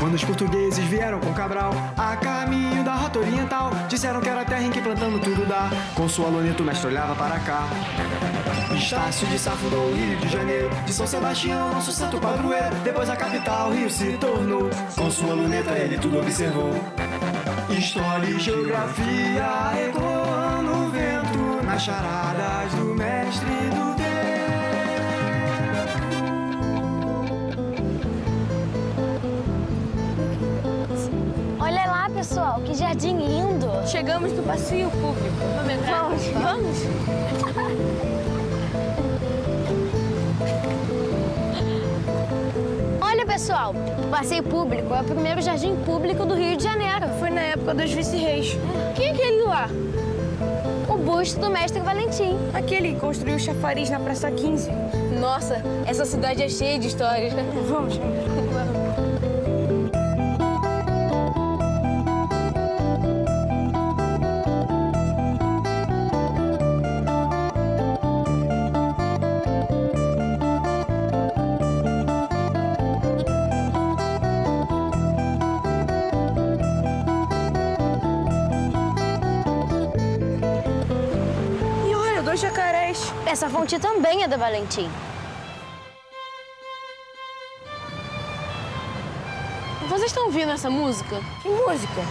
Quando os portugueses vieram com Cabral, a caminho da rota oriental, disseram que era terra em que plantando tudo dá. Com sua luneta o mestre olhava para cá. Estácio de Sá fundou o Rio de Janeiro, de São Sebastião, nosso santo padroeiro. Depois a capital, Rio se tornou. Com sua luneta ele tudo observou. História e geografia ecoando o vento nas charadas do mestre do tempo. Olha lá, pessoal, que jardim lindo. Chegamos no passeio público. Vamos entrar? Vamos. Olha, pessoal, o passeio público é o primeiro jardim público do Rio de Janeiro. Foi na época dos vice-reis. Quem é aquele lá? O busto do mestre Valentim. Aquele que construiu o chafariz na Praça 15. Nossa, essa cidade é cheia de histórias. Vamos. Jacarés. Essa fonte também é da Valentim. Vocês estão ouvindo essa música? Que música?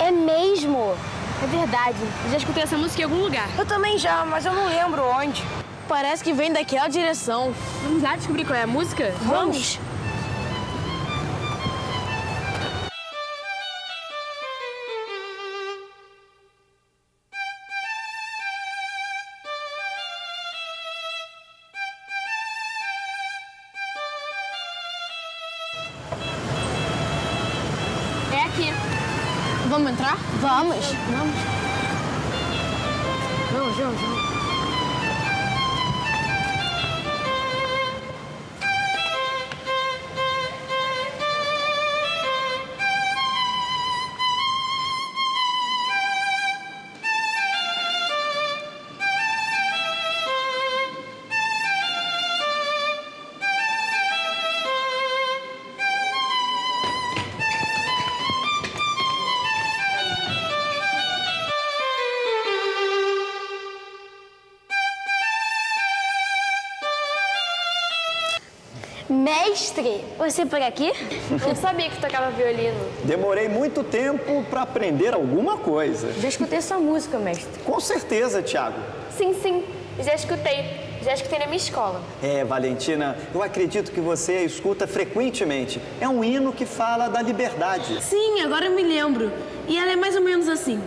É mesmo? É verdade. Eu já escutei essa música em algum lugar. Eu também já, mas eu não lembro onde. Parece que vem daquela direção. Vamos lá descobrir qual é a música? Vamos. É aqui. Vamos entrar? Vamos. Vamos. Mestre, você por aqui? Não sabia que tocava violino. Demorei muito tempo para aprender alguma coisa. Já escutei essa música, mestre. Com certeza, Tiago. Sim. Já escutei. Já escutei na minha escola. É, Valentina, eu acredito que você a escuta frequentemente. É um hino que fala da liberdade. Sim, agora eu me lembro. E ela é mais ou menos assim.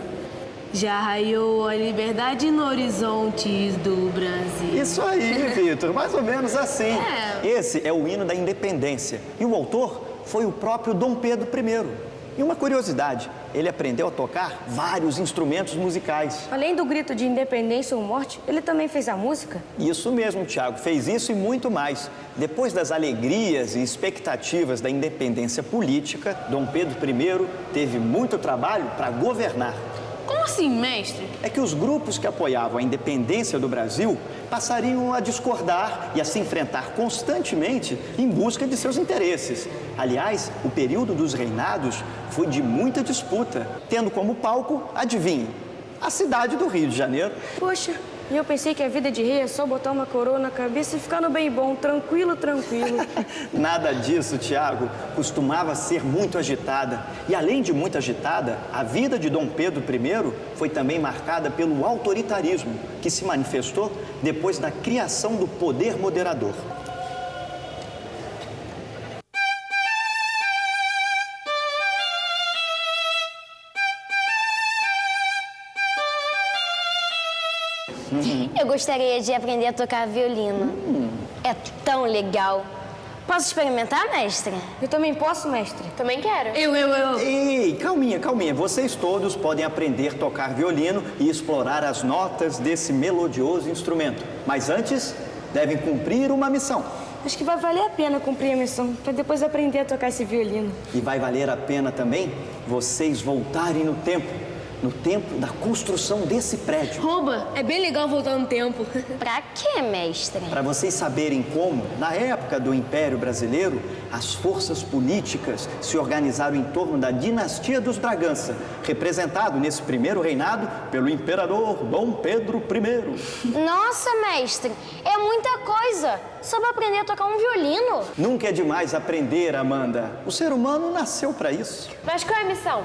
Já raiou a liberdade no horizonte do Brasil. Isso aí, Vitor, mais ou menos assim. É. Esse é o hino da independência. E o autor foi o próprio Dom Pedro I. E uma curiosidade, ele aprendeu a tocar vários instrumentos musicais. Além do grito de independência ou morte, ele também fez a música? Isso mesmo, Tiago, fez isso e muito mais. Depois das alegrias e expectativas da independência política, Dom Pedro I teve muito trabalho para governar. Como assim, mestre? É que os grupos que apoiavam a independência do Brasil passariam a discordar e a se enfrentar constantemente em busca de seus interesses. Aliás, o período dos reinados foi de muita disputa, tendo como palco, adivinhe, a cidade do Rio de Janeiro. Poxa, e eu pensei que a vida de rei é só botar uma coroa na cabeça e ficar no bem bom, tranquilo. Nada disso, Tiago. Costumava ser muito agitada. E além de muito agitada, a vida de Dom Pedro I foi também marcada pelo autoritarismo, que se manifestou depois da criação do poder moderador. Eu gostaria de aprender a tocar violino. É tão legal. Posso experimentar, mestre? Eu também posso, mestre? Também quero. Eu. Ei, calminha. Vocês todos podem aprender a tocar violino e explorar as notas desse melodioso instrumento. Mas antes, devem cumprir uma missão. Acho que vai valer a pena cumprir a missão, para depois aprender a tocar esse violino. E vai valer a pena também vocês voltarem no tempo. no tempo da construção desse prédio. Rouba! É bem legal voltar no tempo. Pra quê, mestre? Para vocês saberem como, na época do Império Brasileiro, as forças políticas se organizaram em torno da dinastia dos Bragança, representado nesse primeiro reinado pelo imperador Dom Pedro I. Nossa, mestre, é muita coisa. Só pra aprender a tocar um violino. Nunca é demais aprender, Amanda. O ser humano nasceu para isso. Mas qual é a missão?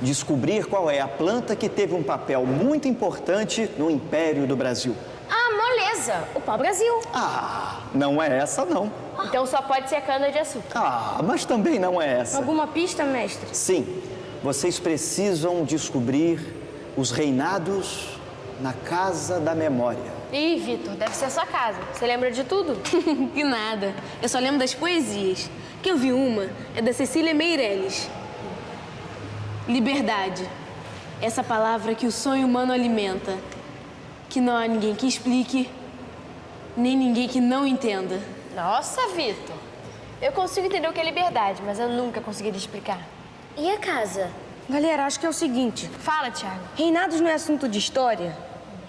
Descobrir qual é a planta que teve um papel muito importante no Império do Brasil. Ah, moleza, o pau-brasil. Ah, não é essa não. Então só pode ser cana-de-açúcar. Ah, mas também não é essa. Alguma pista, mestre? Sim, vocês precisam descobrir os reinados na Casa da Memória. Ih, Vitor, deve ser a sua casa. Você lembra de tudo? Que nada. Eu só lembro das poesias. Que eu vi uma, é da Cecília Meirelles. Liberdade. Essa palavra que o sonho humano alimenta. Que não há ninguém que explique, nem ninguém que não entenda. Nossa, Vitor. Eu consigo entender o que é liberdade, mas eu nunca conseguiria explicar. E a casa? Galera, acho que é o seguinte. Fala, Thiago. Reinados não é assunto de história?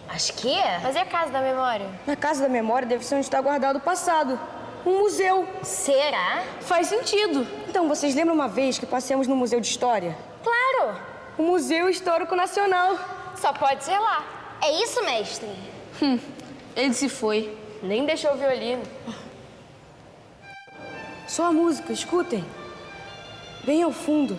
Acho que é. Mas e a casa da memória? Na Casa da Memória deve ser onde está guardado o passado. Um museu. Será? Faz sentido. Então, vocês lembram uma vez que passeamos no Museu de História? Claro. O Museu Histórico Nacional. Só pode ser lá. É isso, mestre? Ele se foi. Nem deixou o violino. Só a música, escutem. Bem ao fundo.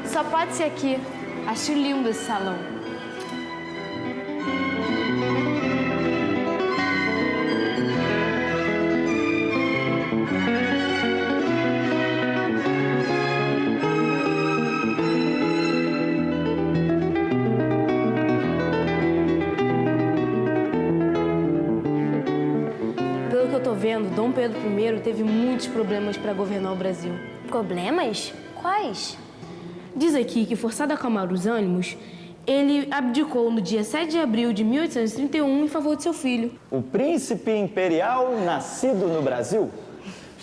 Só pode ser aqui. Acho lindo esse salão. Pelo que eu tô vendo, Dom Pedro I teve muitos problemas para governar o Brasil. Problemas? Quais? Diz aqui que, forçado a acalmar os ânimos, ele abdicou no dia 7 de abril de 1831 em favor de seu filho. O príncipe imperial nascido no Brasil,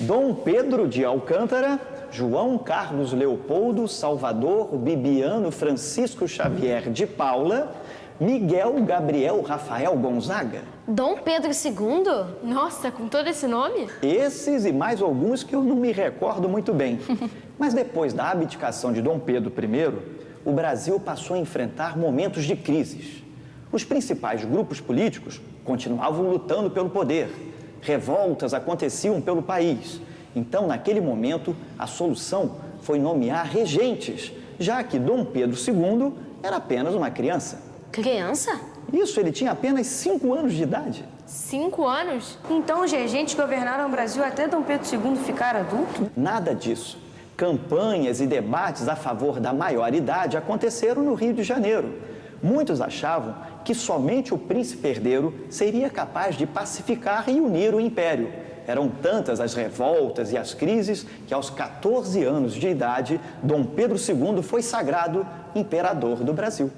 Dom Pedro de Alcântara, João Carlos Leopoldo, Salvador, Bibiano, Francisco Xavier de Paula, Miguel Gabriel Rafael Gonzaga. Dom Pedro II? Nossa, com todo esse nome? Esses e mais alguns que eu não me recordo muito bem. Mas depois da abdicação de Dom Pedro I, o Brasil passou a enfrentar momentos de crises. Os principais grupos políticos continuavam lutando pelo poder. Revoltas aconteciam pelo país. Então, naquele momento, a solução foi nomear regentes, já que Dom Pedro II era apenas uma criança. Criança? Isso, ele tinha apenas 5 anos de idade. 5 anos? Então, os regentes governaram o Brasil até Dom Pedro II ficar adulto? Nada disso. Campanhas e debates a favor da maioridade aconteceram no Rio de Janeiro. Muitos achavam que somente o príncipe herdeiro seria capaz de pacificar e unir o império. Eram tantas as revoltas e as crises que, aos 14 anos de idade, Dom Pedro II foi sagrado imperador do Brasil.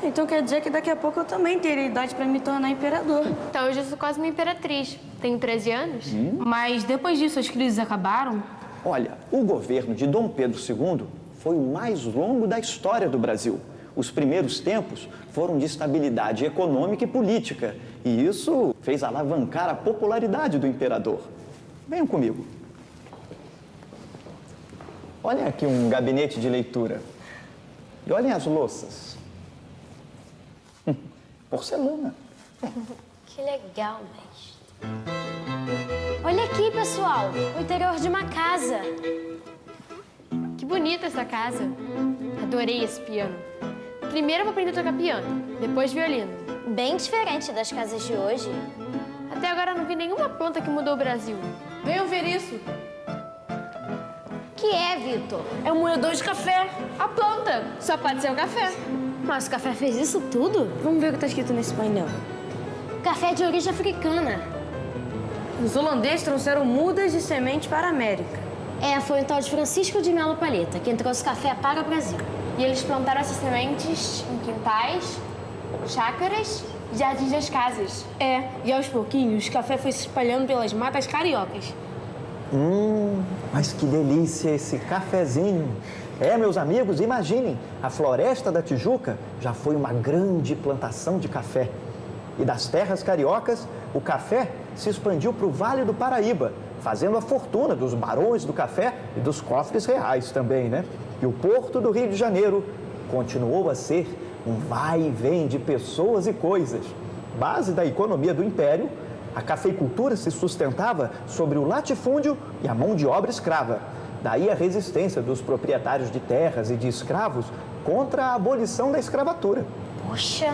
Então quer dizer que daqui a pouco eu também terei idade para me tornar imperador. Então hoje eu sou quase uma imperatriz. Tenho 13 anos. Mas depois disso as crises acabaram? Olha, o governo de Dom Pedro II foi o mais longo da história do Brasil. Os primeiros tempos foram de estabilidade econômica e política, e isso fez alavancar a popularidade do imperador. Venham comigo. Olhem aqui um gabinete de leitura. E olhem as louças. Porcelana. Que legal, mestre. Olha aqui, pessoal, o interior de uma casa. Que bonita essa casa. Adorei esse piano. Primeiro eu vou aprender a tocar piano, depois violino. Bem diferente das casas de hoje. Até agora eu não vi nenhuma planta que mudou o Brasil. Venham ver isso. O que é, Vitor? É um moedor de café. A planta. Só pode ser o café. Mas o café fez isso tudo? Vamos ver o que está escrito nesse painel. Café é de origem africana. Os holandeses trouxeram mudas de semente para a América. Foi o tal de Francisco de Melo Palheta quem trouxe café para o Brasil. E eles plantaram essas sementes em quintais, chácaras e jardins das casas. E aos pouquinhos, o café foi se espalhando pelas matas cariocas. Mas que delícia esse cafezinho. Meus amigos, imaginem, a Floresta da Tijuca já foi uma grande plantação de café. E das terras cariocas, o café se expandiu para o Vale do Paraíba, fazendo a fortuna dos barões do café e dos cofres reais também, né? E o Porto do Rio de Janeiro continuou a ser um vai e vem de pessoas e coisas. Base da economia do Império, a cafeicultura se sustentava sobre o latifúndio e a mão de obra escrava. Daí a resistência dos proprietários de terras e de escravos contra a abolição da escravatura. Poxa,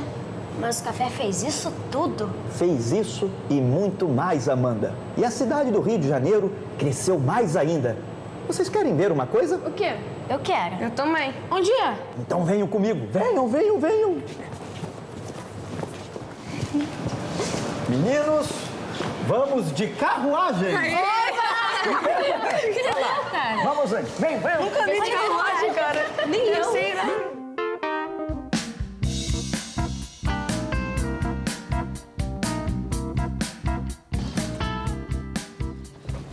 mas o café fez isso tudo? Fez isso e muito mais, Amanda. E a cidade do Rio de Janeiro cresceu mais ainda. Vocês querem ver uma coisa? O quê? Eu quero. Eu também. Onde é? Então venham comigo. Venham. Meninos, vamos de carruagem. Vamos, Andy. Vem. Nunca vi de carruagem, cara. Nem eu sei, né?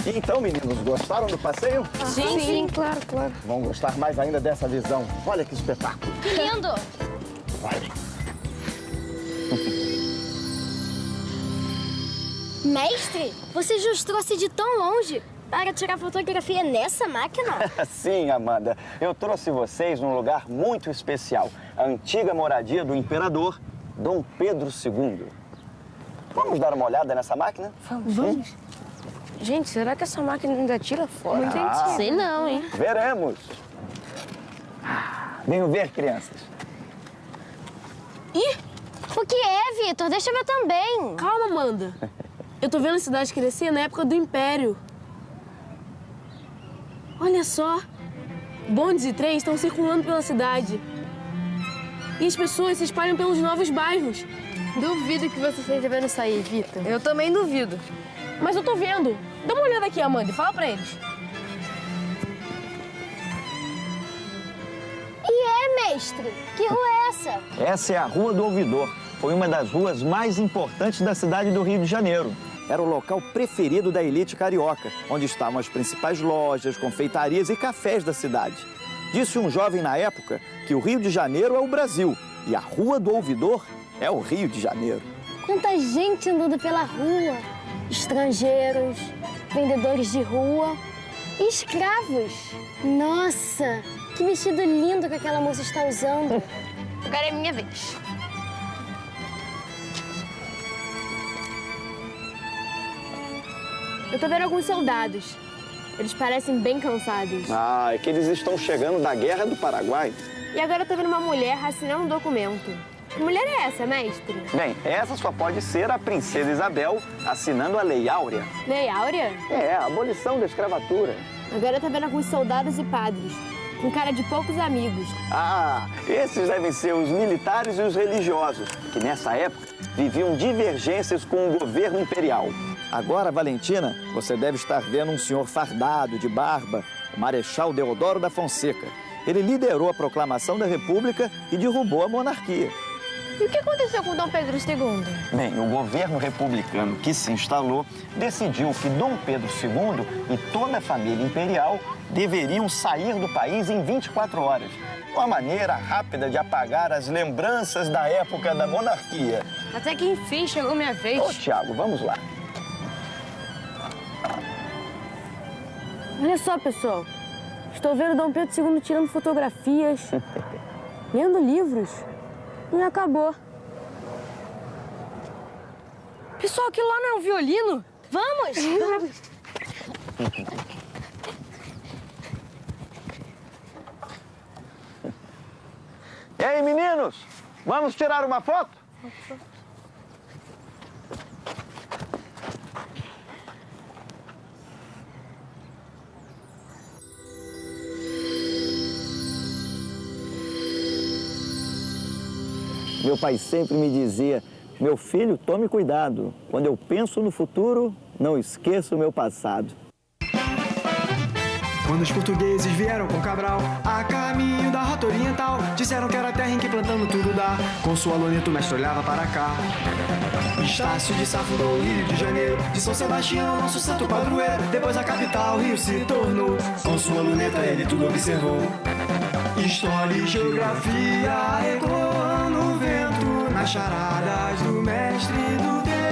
Então, meninos, gostaram do passeio? Sim, claro. Vão gostar mais ainda dessa visão. Olha que espetáculo. Que lindo! Olha. Mestre, você nos trouxe de tão longe para tirar fotografia nessa máquina? Sim, Amanda. Eu trouxe vocês num lugar muito especial. A antiga moradia do imperador Dom Pedro II. Vamos dar uma olhada nessa máquina? Vamos. Gente, será que essa máquina ainda tira foto? Sei não, hein? Veremos. Venham ver, crianças. Ih, o que é, Vitor? Deixa eu ver também. Calma, Amanda. Eu tô vendo a cidade crescer na época do Império. Olha só. Bondes e trens estão circulando pela cidade. E as pessoas se espalham pelos novos bairros. Duvido que você esteja vendo isso aí, Vitor. Eu também duvido. Mas eu tô vendo. Dá uma olhada aqui, Amanda, e fala pra eles. Mestre, que rua é essa? Essa é a Rua do Ouvidor. Foi uma das ruas mais importantes da cidade do Rio de Janeiro. Era o local preferido da elite carioca, onde estavam as principais lojas, confeitarias e cafés da cidade. Disse um jovem na época que o Rio de Janeiro é o Brasil e a Rua do Ouvidor é o Rio de Janeiro. Quanta gente andando pela rua. Estrangeiros, vendedores de rua e escravos. Nossa, que vestido lindo que aquela moça está usando. Agora é minha vez. Eu tô vendo alguns soldados. Eles parecem bem cansados. É que eles estão chegando da Guerra do Paraguai. E agora eu tô vendo uma mulher assinando um documento. Que mulher é essa, mestre? Bem, essa só pode ser a princesa Isabel assinando a Lei Áurea. Lei Áurea? A abolição da escravatura. Agora eu tô vendo alguns soldados e padres, com cara de poucos amigos. Esses devem ser os militares e os religiosos, que nessa época viviam divergências com o governo imperial. Agora, Valentina, você deve estar vendo um senhor fardado, de barba, o Marechal Deodoro da Fonseca. Ele liderou a proclamação da República e derrubou a monarquia. E o que aconteceu com Dom Pedro II? Bem, o governo republicano que se instalou decidiu que Dom Pedro II e toda a família imperial deveriam sair do país em 24 horas. Uma maneira rápida de apagar as lembranças da época da monarquia. Até que enfim chegou minha vez. Ô, Tiago, vamos lá. Olha só, pessoal. Estou vendo Dom Pedro II tirando fotografias, lendo livros. E acabou. Pessoal, aquilo lá não é um violino? Vamos! E aí, meninos? Vamos tirar uma foto? Meu pai sempre me dizia, meu filho, tome cuidado. Quando eu penso no futuro, não esqueço o meu passado. Quando os portugueses vieram com Cabral, a caminho da rota oriental, disseram que era terra em que plantando tudo dá. Com sua luneta o mestre olhava para cá. Estácio de Sá fundou o Rio de Janeiro, de São Sebastião, nosso santo padroeiro. Depois a capital, Rio se tornou. Com sua luneta ele tudo observou. História e geografia ecoam no vento, nas charadas do mestre do tempo.